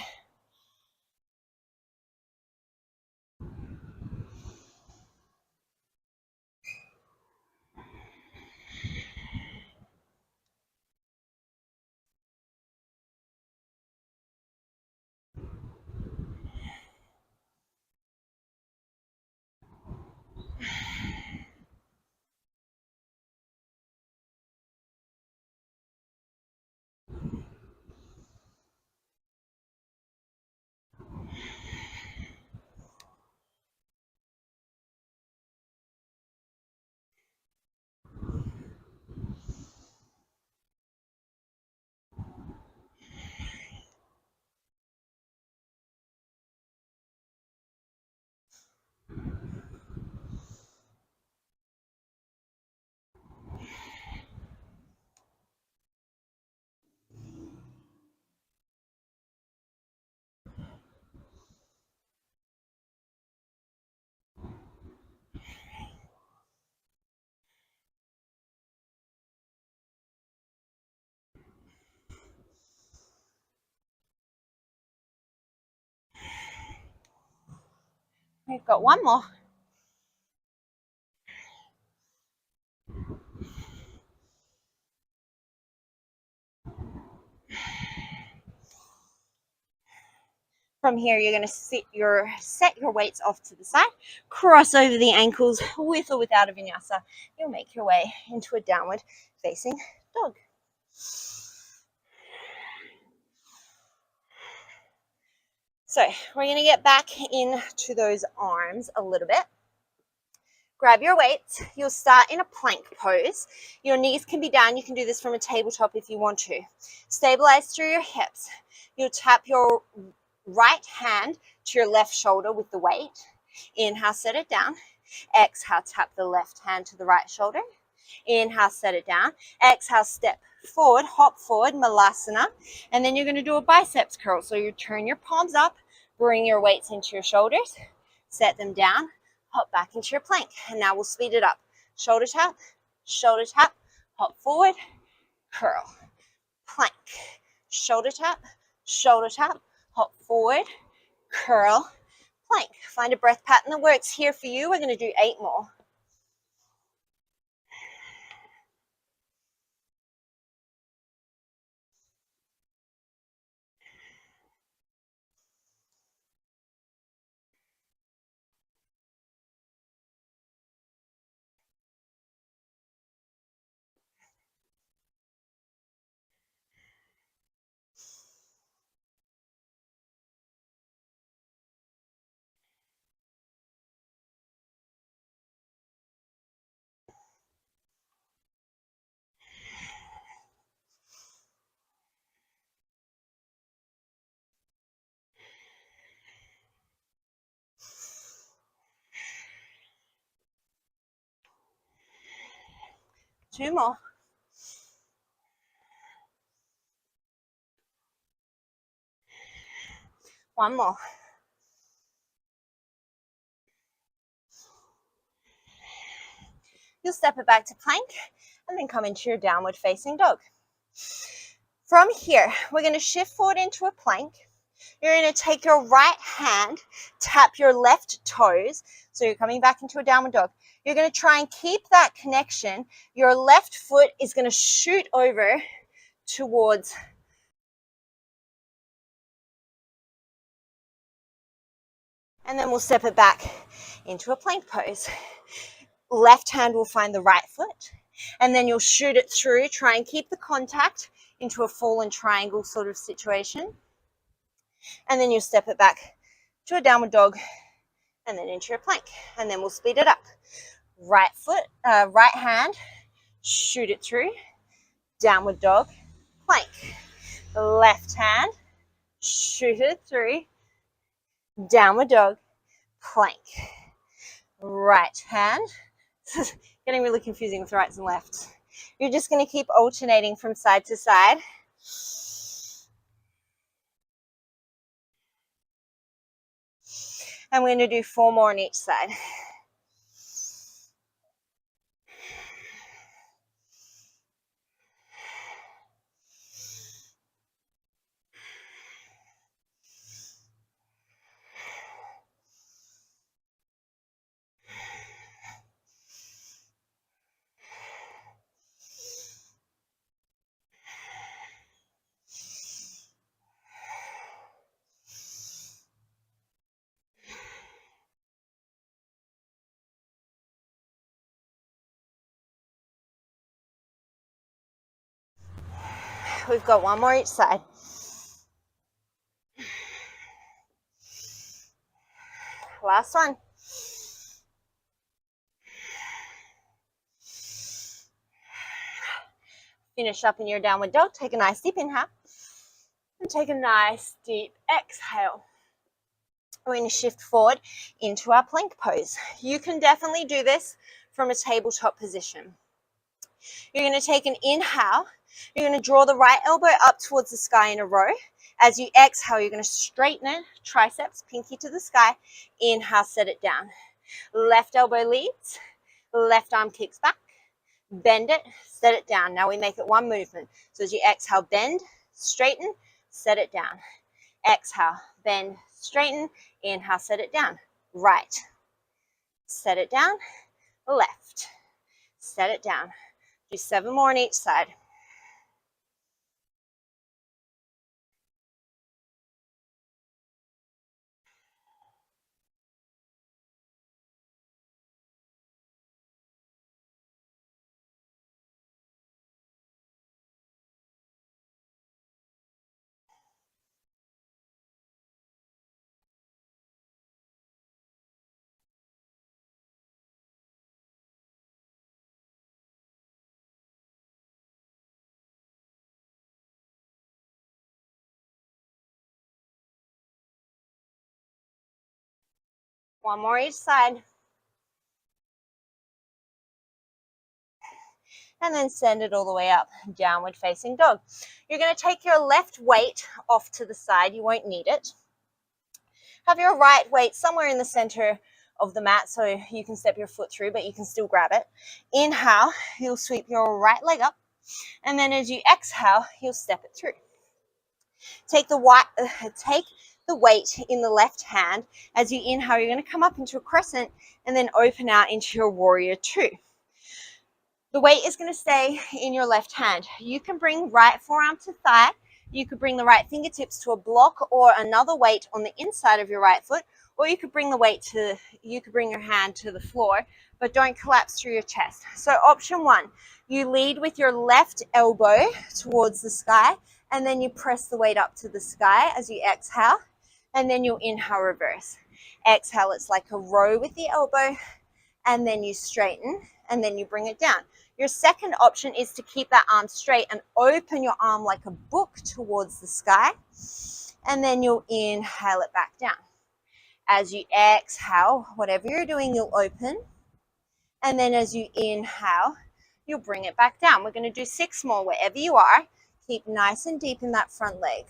We've got 1 more. From here, you're going to set your weights off to the side, cross over the ankles with or without a vinyasa. You'll make your way into a downward facing dog. So we're going to get back into those arms a little bit. Grab your weights. You'll start in a plank pose. Your knees can be down. You can do this from a tabletop if you want to. Stabilize through your hips. You'll tap your right hand to your left shoulder with the weight. Inhale, set it down. Exhale, tap the left hand to the right shoulder. Inhale, set it down. Exhale, step forward, hop forward, Malasana. And then you're going to do a biceps curl. So you turn your palms up, bring your weights into your shoulders, set them down, hop back into your plank. And now we'll speed it up. Shoulder tap, hop forward, curl, plank. Shoulder tap, hop forward, curl, plank. Find a breath pattern that works here for you. We're going to do 8 more. Two more. One more. You'll step it back to plank and then come into your downward facing dog. From here, we're going to shift forward into a plank. You're going to take your right hand, tap your left toes. So you're coming back into a downward dog. You're going to try and keep that connection. Your left foot is going to shoot over towards. And then we'll step it back into a plank pose. Left hand will find the right foot. And then you'll shoot it through. Try and keep the contact into a fallen triangle sort of situation. And then you'll step it back to a downward dog and then into your plank. And then we'll speed it up. Right foot, right hand, shoot it through, downward dog, plank. Left hand, shoot it through, downward dog, plank. Right hand, getting really confusing with rights and lefts. You're just going to keep alternating from side to side. And we're going to do 4 more on each side. We've got 1 more each side. Last one. Finish up in your downward dog. Take a nice deep inhale. And take a nice deep exhale. We're going to shift forward into our plank pose. You can definitely do this from a tabletop position. You're going to take an inhale. You're going to draw the right elbow up towards the sky in a row. As you exhale, you're going to straighten it, triceps, pinky to the sky. Inhale, set it down. Left elbow leads, left arm kicks back. Bend it, set it down. Now we make it one movement. So as you exhale, bend, straighten, set it down. Exhale, bend, straighten, inhale, set it down. Right, set it down, left, set it down. Do 7 more on each side. One more each side. and then send it all the way up, downward facing dog. You're going to take your left weight off to the side. You won't need it. Have your right weight somewhere in the center of the mat so you can step your foot through, but you can still grab it. Inhale, you'll sweep your right leg up, and then as you exhale, you'll step it through. Take the weight in the left hand. As you inhale, you're going to come up into a crescent and then open out into your warrior two. The weight is going to stay in your left hand. You can bring right forearm to thigh. You could bring the right fingertips to a block or another weight on the inside of your right foot, or you could bring your hand to the floor, but don't collapse through your chest. So option one, you lead with your left elbow towards the sky, and then you press the weight up to the sky as you exhale, and then you'll inhale, reverse. Exhale, it's like a row with the elbow, and then you straighten, and then you bring it down. Your second option is to keep that arm straight and open your arm like a book towards the sky, and then you'll inhale it back down. As you exhale, whatever you're doing, you'll open, and then as you inhale, you'll bring it back down. We're going to do 6 more wherever you are. Keep nice and deep in that front leg.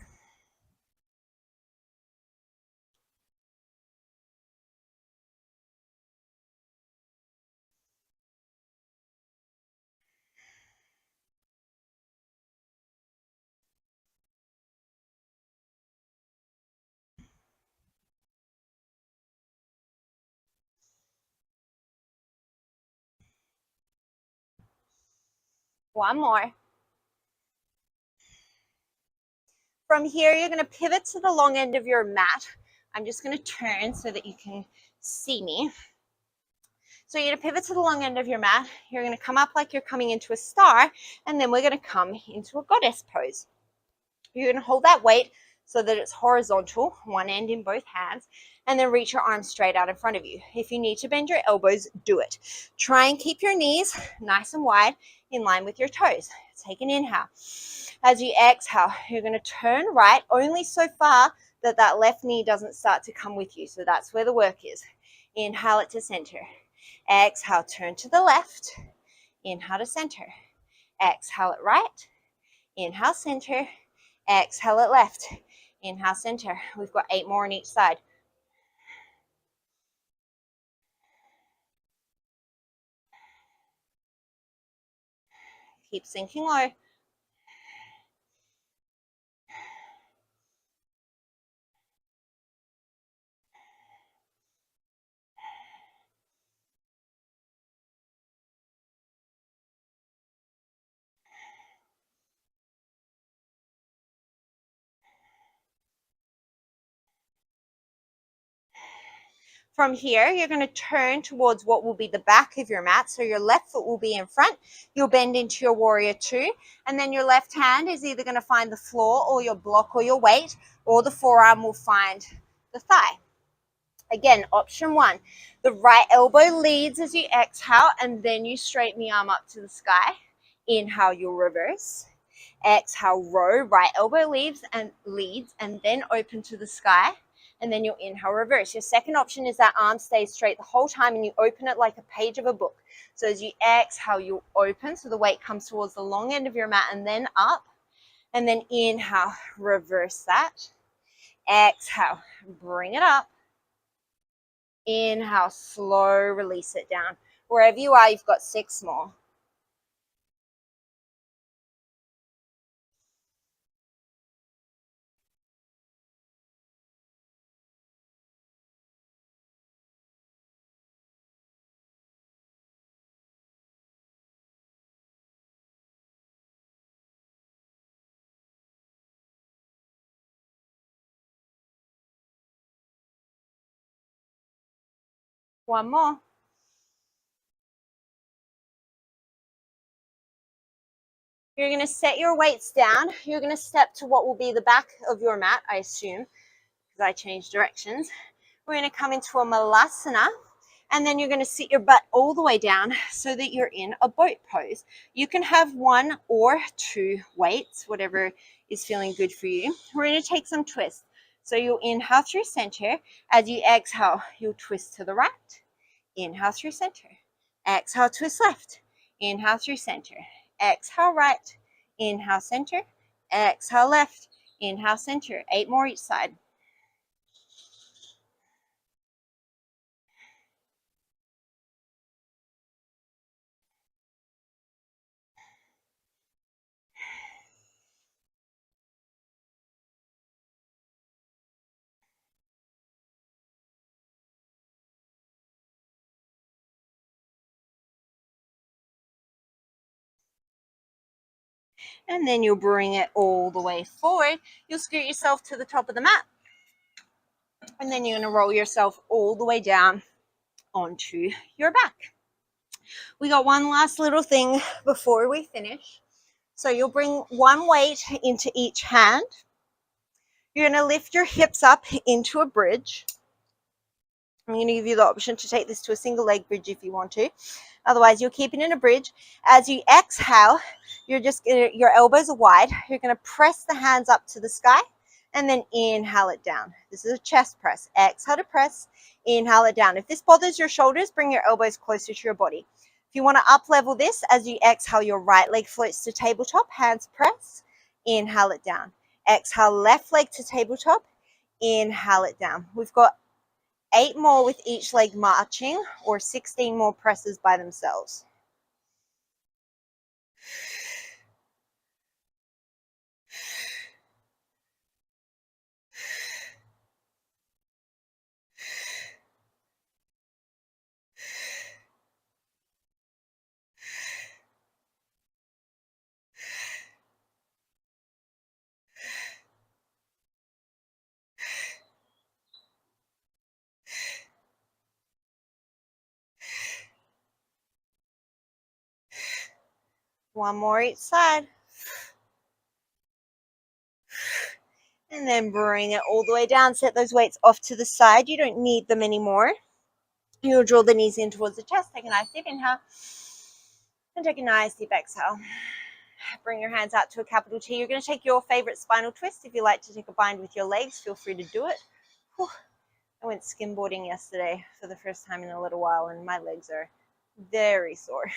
One more. From here, you're going to pivot to the long end of your mat. I'm just going to turn so that you can see me. So you're going to pivot to the long end of your mat. You're going to come up like you're coming into a star, and then we're going to come into a goddess pose. You're going to hold that weight so that it's horizontal, one end in both hands, and then reach your arms straight out in front of you. If you need to bend your elbows, do it. Try and keep your knees nice and wide in line with your toes. Take an inhale. As you exhale, you're going to turn right only so far that that left knee doesn't start to come with you. So that's where the work is. Inhale it to center. Exhale, turn to the left. Inhale to center. Exhale it right. Inhale, center. Exhale it left. Inhale, center. We've got 8 more on each side. Keep sinking low. From here, you're going to turn towards what will be the back of your mat. So your left foot will be in front. You'll bend into your warrior two. And then your left hand is either going to find the floor or your block or your weight, or the forearm will find the thigh. Again, option one, the right elbow leads as you exhale, and then you straighten the arm up to the sky. Inhale, you'll reverse. Exhale, row, right elbow leads, and then open to the sky. And then you'll inhale, reverse. Your second option is that arm stays straight the whole time and you open it like a page of a book. So as you exhale, you'll open so the weight comes towards the long end of your mat and then up. And then inhale, reverse that. Exhale, bring it up. Inhale, slow, release it down. Wherever you are, you've got 6 more. One more. You're going to set your weights down. You're going to step to what will be the back of your mat, I assume, because I changed directions. We're going to come into a malasana, and then you're going to sit your butt all the way down so that you're in a boat pose. You can have 1 or 2 weights, whatever is feeling good for you. We're going to take some twists. So you'll inhale through center. As you exhale, you'll twist to the right. Inhale through center. Exhale, twist left. Inhale through center. Exhale, right. Inhale, center. Exhale, left. Inhale, center. 8 more each side. And then you'll bring it all the way forward. You'll scoot yourself to the top of the mat. And then you're going to roll yourself all the way down onto your back. We got one last little thing before we finish. So you'll bring one weight into each hand. You're going to lift your hips up into a bridge. I'm going to give you the option to take this to a single leg bridge if you want to. Otherwise, you'll keep it in a bridge. As you exhale, your elbows are wide. You're going to press the hands up to the sky and then inhale it down. This is a chest press. Exhale to press, inhale it down. If this bothers your shoulders, bring your elbows closer to your body. If you want to up level this, as you exhale, your right leg floats to tabletop, hands press, inhale it down. Exhale, left leg to tabletop, inhale it down. We've got 8 more with each leg marching, or 16 more presses by themselves. One more each side. And then bring it all the way down. Set those weights off to the side. You don't need them anymore. You'll draw the knees in towards the chest. Take a nice deep inhale. And take a nice deep exhale. Bring your hands out to a capital T. You're going to take your favorite spinal twist. If you like to take a bind with your legs, feel free to do it. Whew. I went skimboarding yesterday for the first time in a little while, and my legs are very sore.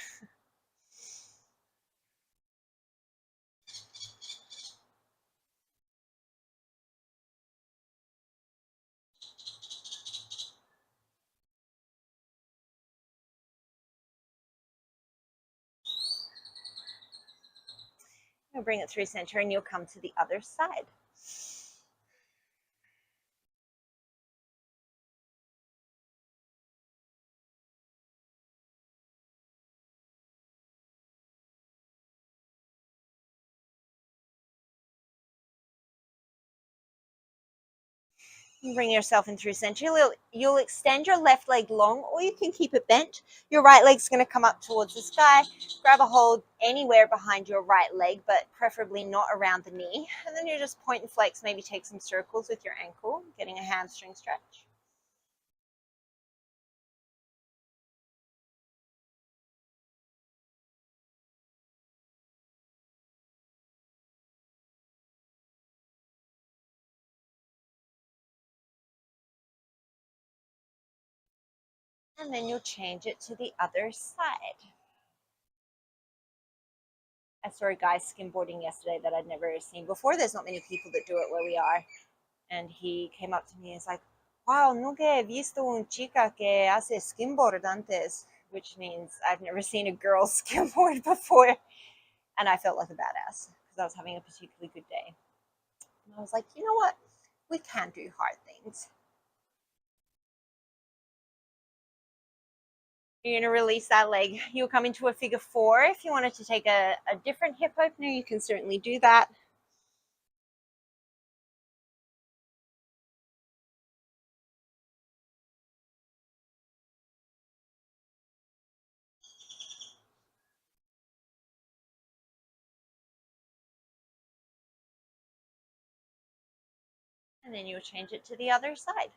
You'll bring it through center and you'll come to the other side. Bring yourself in through center. You'll extend your left leg long, or you can keep it bent. Your right leg's going to come up towards the sky. Grab a hold anywhere behind your right leg, but preferably not around the knee. And then you just point and flex, maybe take some circles with your ankle, getting a hamstring stretch. And then you'll change it to the other side. I saw a guy skimboarding yesterday that I'd never seen before. There's not many people that do it where we are. And he came up to me and was like, wow, nunca he visto un chica que hace skimboard antes, which means I've never seen a girl skimboard before. And I felt like a badass because I was having a particularly good day. And I was like, you know what? We can do hard things. You're going to release that leg. You'll come into a figure 4. If you wanted to take a different hip opener, you can certainly do that. And then you'll change it to the other side.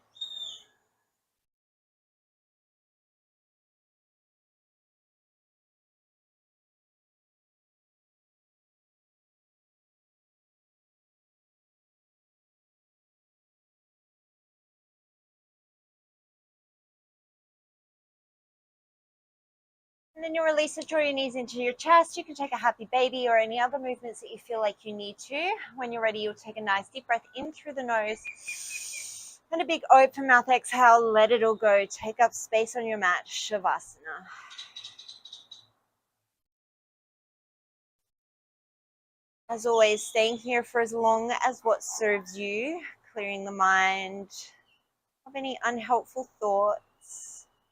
And then you'll release it, draw your knees into your chest. You can take a happy baby or any other movements that you feel like you need to. When you're ready, you'll take a nice deep breath in through the nose. And a big open mouth exhale, let it all go. Take up space on your mat, Shavasana. As always, staying here for as long as what serves you, clearing the mind of any unhelpful thoughts,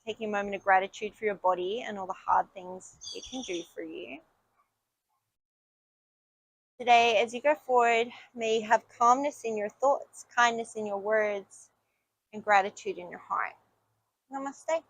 taking a moment of gratitude for your body and all the hard things it can do for you. Today, as you go forward, may you have calmness in your thoughts, kindness in your words, and gratitude in your heart. Namaste.